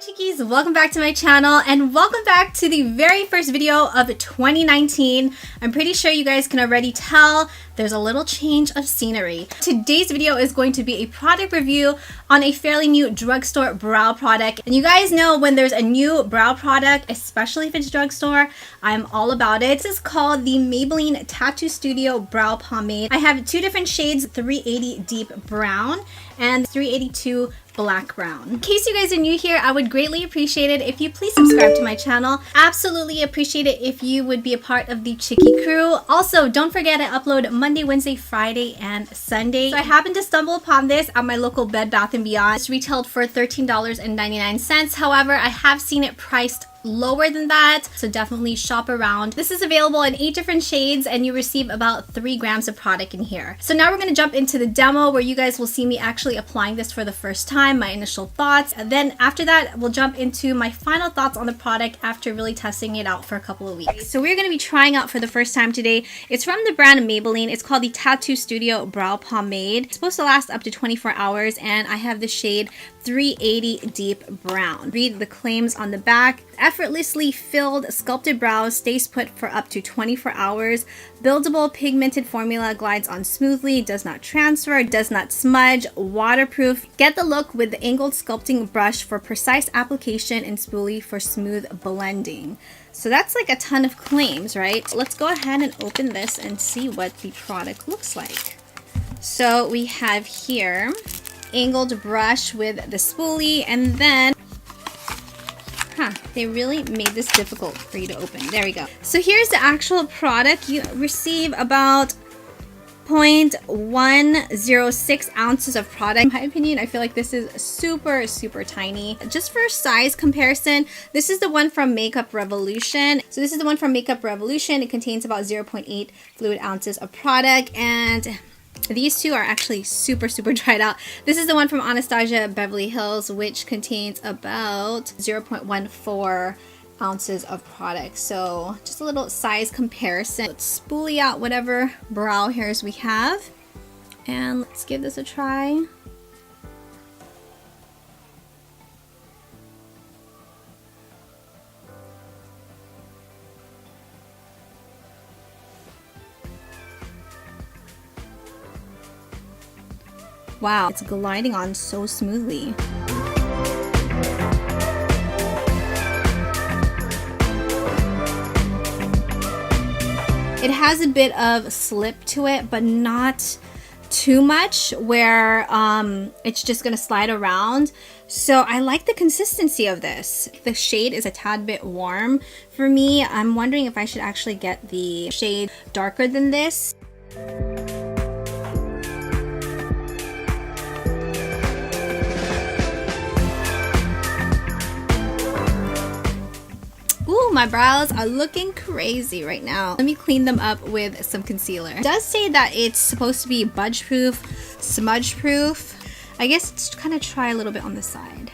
Chickies, welcome back to my channel and welcome back to the very first video of 2019. I'm pretty sure you guys can already tell there's a little change of scenery. Today's video is going to be a product review on a fairly new drugstore brow product. And you guys know when there's a new brow product, especially if it's drugstore, I'm all about it. This is called the Maybelline Tattoo Studio Brow Pomade. I have two different shades, 380 Deep Brown and 382 Black Brown. In case you guys are new here, I would greatly appreciate it if you please subscribe to my channel. Absolutely appreciate it if you would be a part of the Chickie crew. Also, don't forget I upload Monday, Wednesday, Friday, and Sunday. So I happened to stumble upon this at my local Bed Bath & Beyond. It's retailed for $13.99. However, I have seen it priced lower than that, so definitely shop around. This is available in 8 different shades and you receive about 3 grams of product in here. So now we're going to jump into the demo where you guys will see me actually applying this for the first time, my initial thoughts, and then after that we'll jump into my final thoughts on the product after really testing it out for a couple of weeks. So we're going to be trying out for the first time today. It's from the brand Maybelline. It's called the Tattoo Studio Brow Pomade. It's supposed to last up to 24 hours and I have the shade 380 Deep Brown. Read the claims on the back. Effortlessly filled sculpted brows stays put for up to 24 hours. Buildable pigmented formula glides on smoothly, does not transfer, does not smudge, waterproof. Get the look with the angled sculpting brush for precise application and spoolie for smooth blending. So that's like a ton of claims, right? Let's go ahead and open this and see what the product looks like. So we have here angled brush with the spoolie, and then they really made this difficult for you to open. There we go. So here's the actual product. You receive about 0.106 ounces of product. In my opinion, I feel like this is super tiny. Just for size comparison, this is the one from Makeup Revolution. So this is the one from Makeup Revolution. It contains about 0.8 fluid ounces of product, and these two are actually super dried out. This is the one from Anastasia Beverly Hills, which contains about 0.14 ounces of product. So just a little size comparison. Let's spoolie out whatever brow hairs we have, and let's give this a try. Wow, it's gliding on so smoothly. It has a bit of slip to it, but not too much where it's just gonna slide around. So I like the consistency of this. The shade is a tad bit warm for me. I'm wondering if I should actually get the shade darker than this. Ooh, my brows are looking crazy right now. Let me clean them up with some concealer. It does say that it's supposed to be budge proof, smudge proof. I guess let's kind of try a little bit on the side.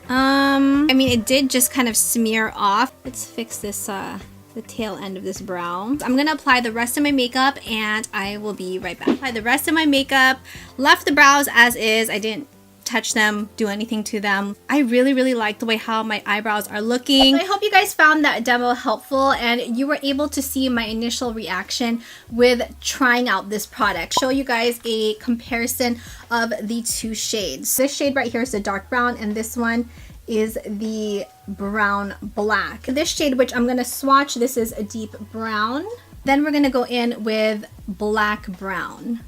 I mean, it did just kind of smear off. Let's fix this, the tail end of this brow. I'm gonna apply the rest of my makeup and I will be right back. Apply the rest of my makeup, left the brows as is. I didn't touch them, do anything to them. I really like the way how my eyebrows are looking. So I hope you guys found that demo helpful and you were able to see my initial reaction with trying out this product. Show you guys a comparison of the two shades. This shade right here is the dark brown and this one is the brown black. This shade, which I'm gonna swatch, this is a deep brown. Then we're gonna go in with black brown.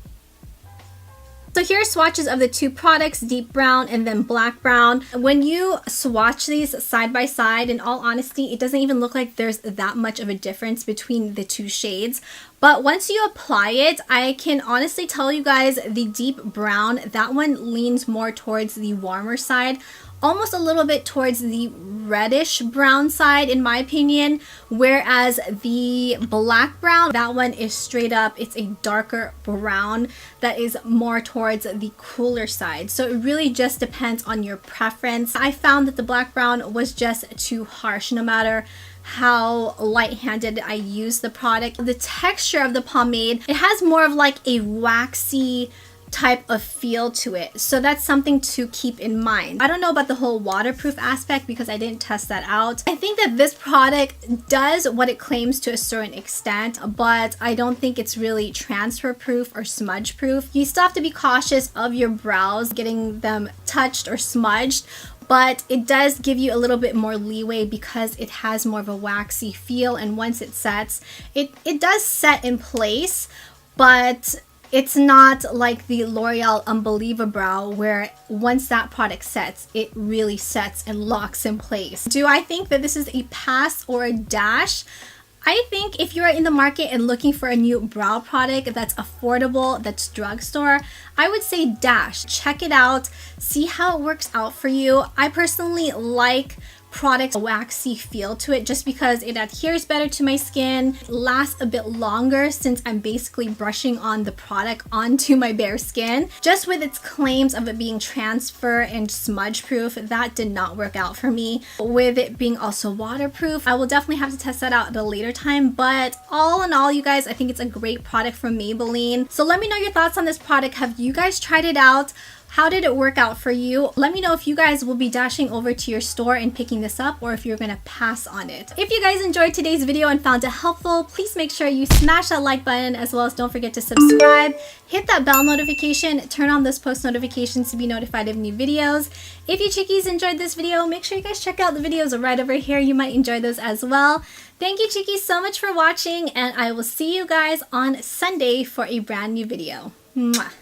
So here are swatches of the two products, deep brown and then black brown. When you swatch these side by side, in all honesty, it doesn't even look like there's that much of a difference between the two shades. But once you apply it, I can honestly tell you guys the deep brown, that one leans more towards the warmer side, almost a little bit towards the reddish brown side in my opinion, whereas the black brown, that one is straight up, it's a darker brown that is more towards the cooler side. So it really just depends on your preference. I found that the black brown was just too harsh no matter how light-handed I use the product. The texture of the pomade, it has more of like a waxy type of feel to it. So that's something to keep in mind. I don't know about the whole waterproof aspect because I didn't test that out. I think that this product does what it claims to a certain extent, but I don't think it's really transfer proof or smudge proof. You still have to be cautious of your brows getting them touched or smudged, but it does give you a little bit more leeway because it has more of a waxy feel, and once it sets, it does set in place, but it's not like the L'Oreal Unbeliever Brow where once that product sets, it really sets and locks in place. Do I think that this is a pass or a dash? I think if you're in the market and looking for a new brow product that's affordable, that's drugstore, I would say dash. Check it out, see how it works out for you. I personally like products, a waxy feel to it just because it adheres better to my skin, lasts a bit longer since I'm basically brushing on the product onto my bare skin. Just with its claims of it being transfer and smudge proof, that did not work out for me. With it being also waterproof, I will definitely have to test that out at a later time, but all in all, you guys, I think it's a great product from Maybelline. So let me know your thoughts on this product. Have you guys tried it out? How did it work out for you? Let me know if you guys will be dashing over to your store and picking this up, or if you're gonna pass on it. If you guys enjoyed today's video and found it helpful, please make sure you smash that like button, as well as don't forget to subscribe, hit that bell notification, turn on those post notifications to be notified of new videos. If you chickies enjoyed this video, make sure you guys check out the videos right over here. You might enjoy those as well. Thank you chickies so much for watching, and I will see you guys on Sunday for a brand new video. Mwah.